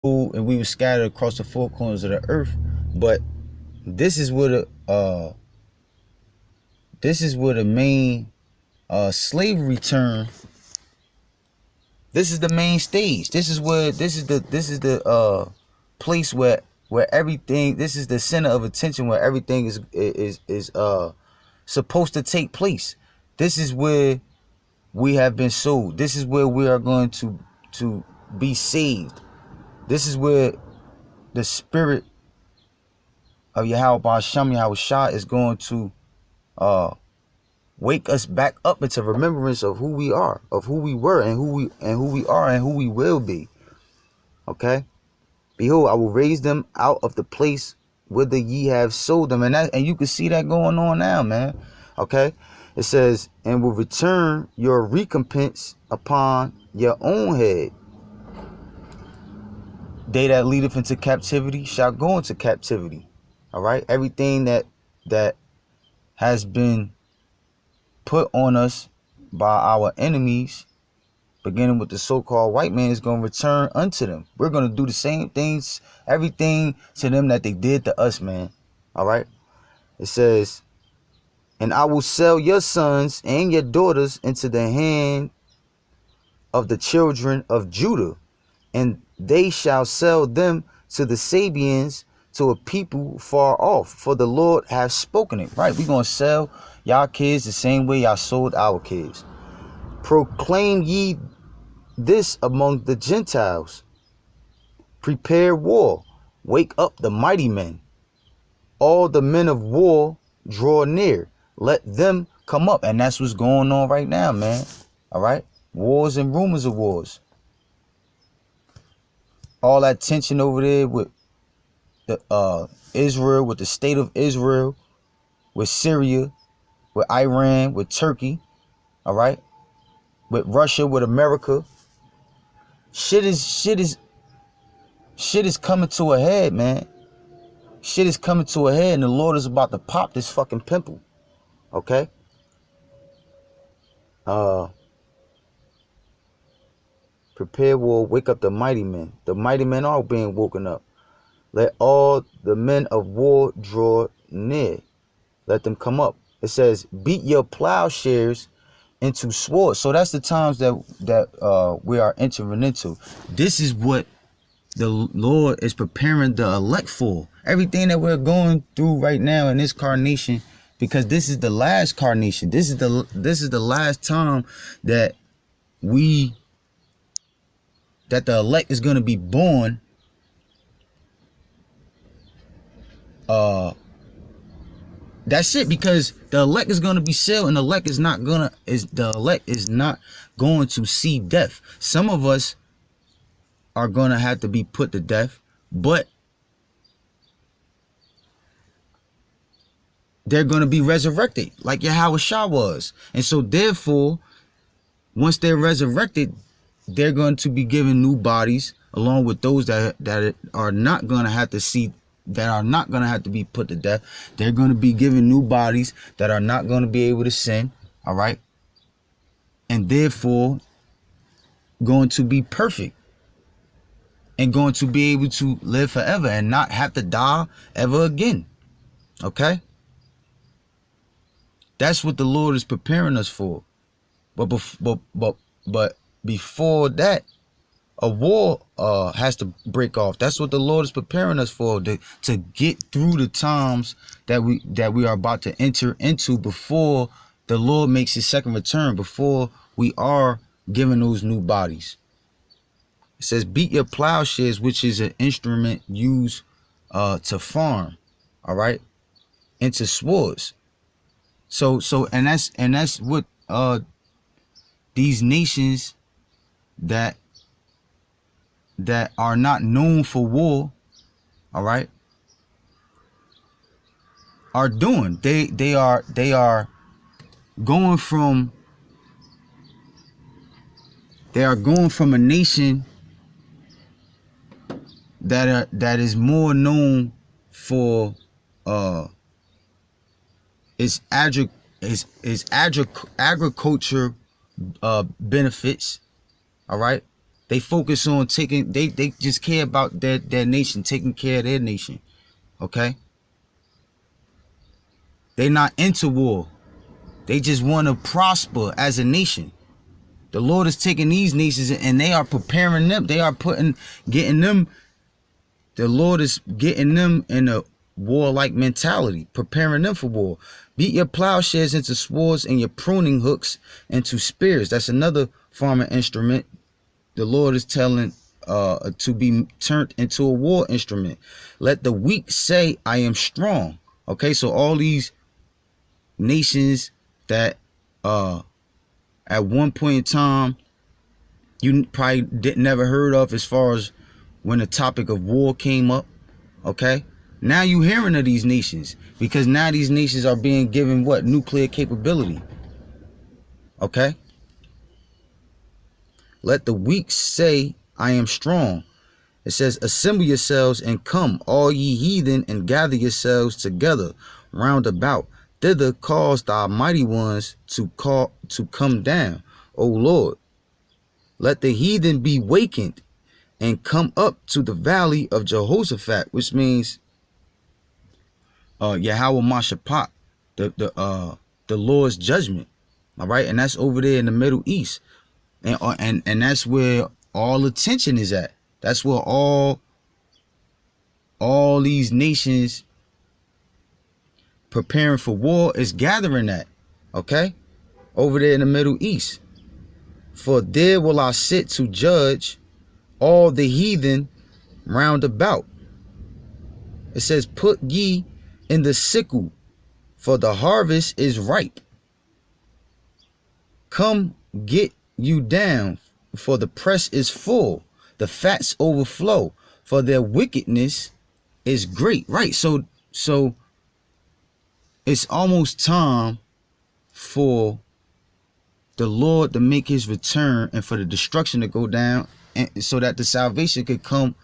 and we were scattered across the four corners of the earth. But this is where the main slavery term. This is the main stage. This is the place where everything. This is the center of attention where everything is supposed to take place. This is where we have been sold. This is where we are going to be saved. This is where the spirit of Yahweh Ba'Shem Yahweh Shah is going to wake us back up into remembrance of who we are, of who we were, and who we are, and who we will be. Okay? Behold, I will raise them out of the place whither ye have sold them. And you can see that going on now, man. Okay? It says, and will return your recompense upon your own head. They that leadeth into captivity shall go into captivity. All right? Everything that has been put on us by our enemies, beginning with the so-called white man, is going to return unto them. We're going to do the same things, everything to them that they did to us, man. All right? It says, and I will sell your sons and your daughters into the hand of the children of Judah, and they shall sell them to the Sabians, to a people far off, for the Lord hath spoken it. Right? We're going to sell y'all kids the same way y'all sold our kids. Proclaim ye this among the Gentiles. Prepare war. Wake up the mighty men. All the men of war draw near. Let them come up. And that's what's going on right now, man. All right? Wars and rumors of wars. All that tension over there with the Israel, with the state of Israel, with Syria, with Iran, with Turkey, all right, with Russia, with America. Shit is coming to a head, man. Shit is coming to a head, and the Lord is about to pop this fucking pimple. Okay? Prepare war, wake up the mighty men. The mighty men are being woken up. Let all the men of war draw near. Let them come up. It says, beat your plowshares into swords. So that's the times that we are entering into. This is what the Lord is preparing the elect for. Everything that we're going through right now in this carnation, because this is the last carnation. This is the last time that the elect is going to be born. That's it, because the elect is going to be sealed, and the elect is not going to see death. Some of us are going to have to be put to death, but they're going to be resurrected like Yahweh Shah was. And so therefore, once they're resurrected, they're going to be given new bodies, along with those that are not going to have to see, that are not going to have to be put to death. They're going to be given new bodies that are not going to be able to sin. All right. And therefore going to be perfect and going to be able to live forever and not have to die ever again. Okay. That's what the Lord is preparing us for. But before that, a war has to break off. That's what the Lord is preparing us for, to get through the times that we are about to enter into before the Lord makes his second return, before we are given those new bodies. It says, beat your plowshares, which is an instrument used to farm, all right, into swords. So and that's what these nations that are not known for war, all right, are doing. They are going from a nation that is more known for its agriculture benefits, all right, They focus on taking, they just care about their nation, taking care of their nation. Okay? They not into war. They just want to prosper as a nation. The Lord is taking these nations and they are preparing them. They are getting them. The Lord is getting them in a warlike mentality, preparing them for war. Beat your plowshares into swords and your pruning hooks into spears. That's another farming instrument. The Lord is telling to be turned into a war instrument. Let the weak say, I am strong. Okay, so all these nations that at one point in time you probably never heard of, as far as when the topic of war came up. Okay, now you hearing of these nations, because now these nations are being given what? Nuclear capability. Okay, let the weak say, I am strong. It says, assemble yourselves and come, all ye heathen, and gather yourselves together round about. Thither cause thy mighty ones to come down, O Lord. Let the heathen be wakened and come up to the valley of Jehoshaphat, which means Yahweh Mashaphat, the Lord's judgment. All right, and that's over there in the Middle East, and that's where all attention is at. That's where all these nations preparing for war is gathering at. Okay, over there in the Middle East. For there will I sit to judge all the heathen round about. It says, put ye in the sickle, for the harvest is ripe. Come get you down, for the press is full. The fats overflow, for their wickedness is great. Right, so it's almost time for the Lord to make his return and for the destruction to go down, and so that the salvation could come,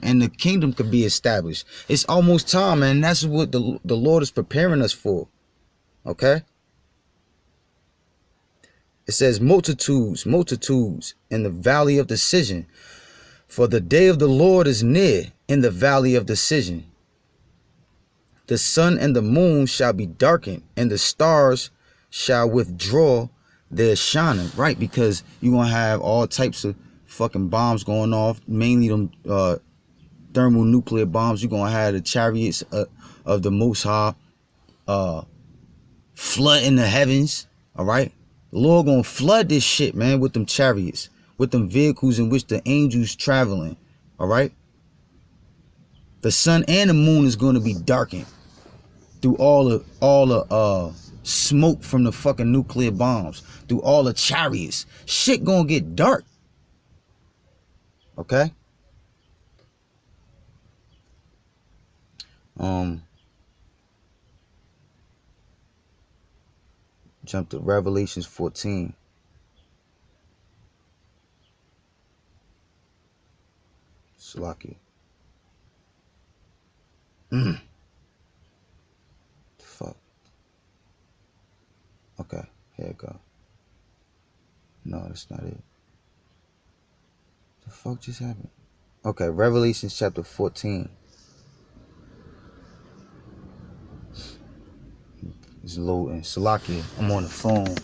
and the kingdom could be established. It's almost time, and that's what the Lord is preparing us for. Okay, it says, multitudes in the valley of decision, for the day of the Lord is near in the valley of decision. The sun and the moon shall be darkened, and the stars shall withdraw their shining. Right, because you're going to have all types of fucking bombs going off, mainly them thermonuclear bombs. You're going to have the chariots of the Most High flooding the heavens. All right, the Lord going to flood this shit, man, with them chariots, with them vehicles in which the angels traveling. All right, the sun and the moon is going to be darkened through all the smoke from the fucking nuclear bombs, through all the chariots. Shit gonna get dark. Okay. Jump to Revelations 14. Salaki. Fuck. Okay, here it go. No, that's not it. The fuck just happened? Okay, Revelation chapter 14. It's loading. Salaki, I'm on the phone.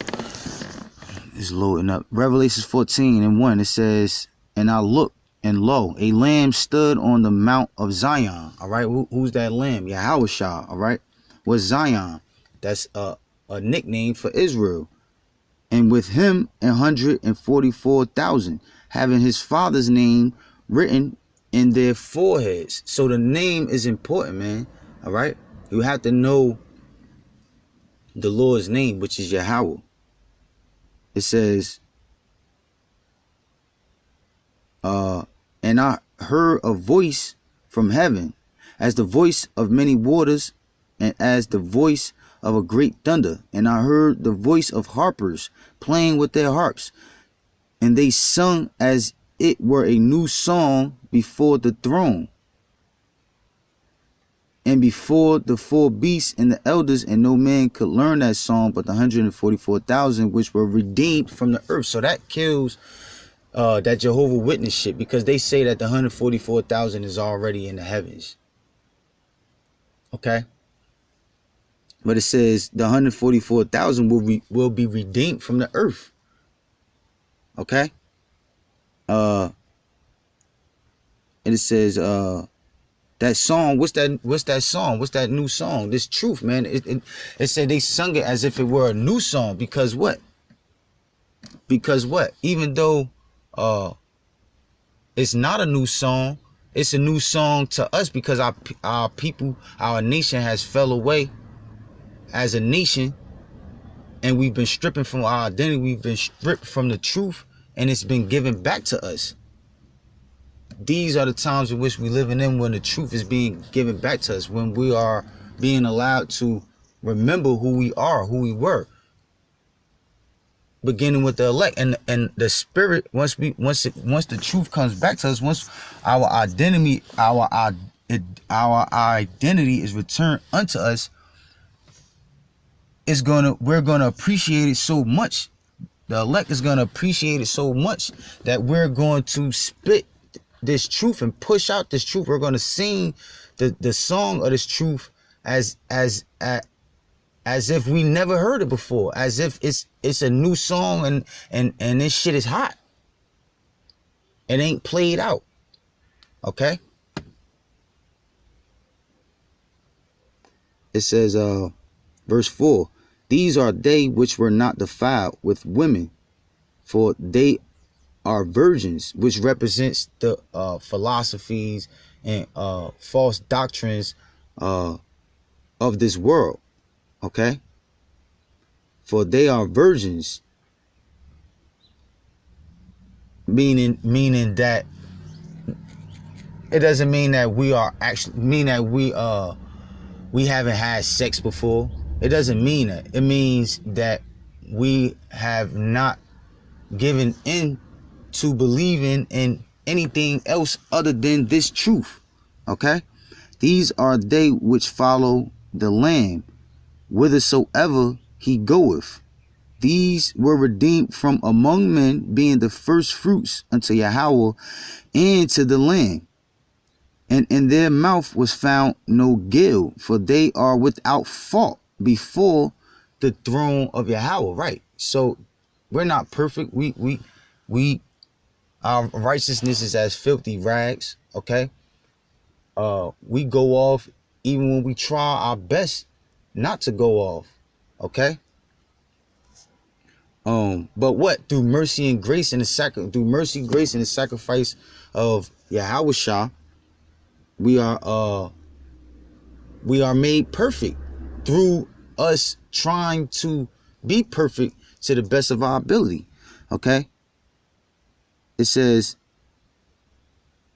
It's loading up. Revelation 14 and 1. It says, and I looked, and lo, a lamb stood on the mount of Zion. All right, who's that lamb? Yahushua. All right, what's Zion? That's a nickname for Israel. And with him 144,000, having his father's name written in their foreheads. So the name is important, man. All right, you have to know the Lord's name, which is Yahweh. It says, and I heard a voice from heaven, as the voice of many waters, and as the voice of a great thunder. And I heard the voice of harpers playing with their harps, and they sung as it were a new song before the throne, and before the four beasts and the elders, and no man could learn that song but the 144,000 which were redeemed from the earth. So that kills that Jehovah Witness shit, because they say that the 144,000 is already in the heavens. Okay, but it says the 144,000 will be redeemed from the earth. Okay, and it says that song. What's that song? What's that new song? This truth, man. It said they sung it as if it were a new song, because what? Because what? Even though it's not a new song, it's a new song to us, because our people, our nation has fell away as a nation, and we've been stripping from our identity. We've been stripped from the truth, and it's been given back to us. These are the times in which we're living in, when the truth is being given back to us, when we are being allowed to remember who we are, who we were, beginning with the elect and the spirit. Once the truth comes back to us, once our identity is returned unto us, we're gonna appreciate it so much. The elect is gonna appreciate it so much that we're going to spit this truth and push out this truth. We're gonna sing the song of this truth as if we never heard it before, as if it's a new song, and this shit is hot. It ain't played out. Okay? It says, verse 4, these are they which were not defiled with women, for they are virgins, which represents the philosophies and false doctrines of this world. Okay, for they are virgins, meaning that it doesn't mean that we are actually, mean that we haven't had sex before. It doesn't mean that. It means that we have not given in to believing in anything else other than this truth. Okay, these are they which follow the Lamb whithersoever he goeth. These were redeemed from among men, being the first fruits unto Yahweh and to the Lamb. And in their mouth was found no guile, for they are without fault before the throne of Yahweh. Right. So we're not perfect. We our righteousness is as filthy rags. Okay. We go off even when we try our best not to go off. Okay. But what? Through mercy and grace and through mercy, grace, and the sacrifice of Yahweh Shah, we are made perfect through us trying to be perfect to the best of our ability. Okay. It says,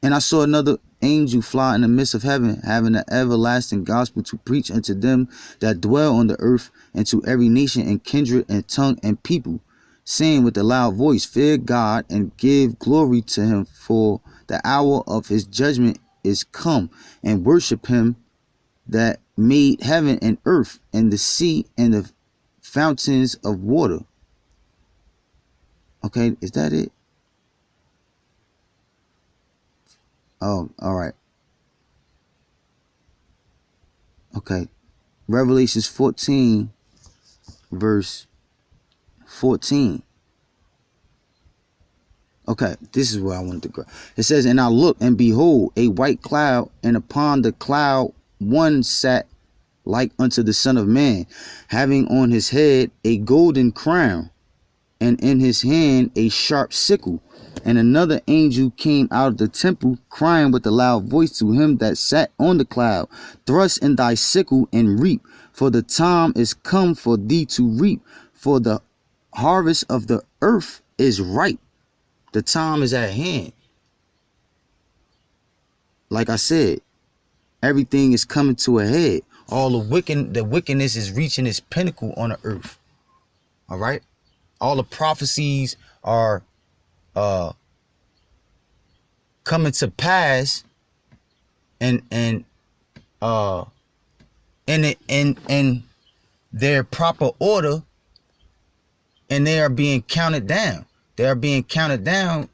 and I saw another angel fly in the midst of heaven, having an everlasting gospel to preach unto them that dwell on the earth, and to every nation and kindred and tongue and people, saying with a loud voice, fear God and give glory to him, for the hour of his judgment is come, and worship him that made heaven and earth and the sea and the fountains of water. Okay, is that it? Oh, all right. Okay. Revelations 14, verse 14. Okay, this is where I wanted to go. It says, and I looked, and behold, a white cloud, and upon the cloud one sat like unto the Son of Man, having on his head a golden crown, and in his hand a sharp sickle. And another angel came out of the temple, crying with a loud voice to him that sat on the cloud, thrust in thy sickle and reap, for the time is come for thee to reap, for the harvest of the earth is ripe. The time is at hand. Like I said, everything is coming to a head. All the wickedness is reaching its pinnacle on the earth. All right. All the prophecies are coming to pass, and in their proper order, and they are being counted down. They are being counted down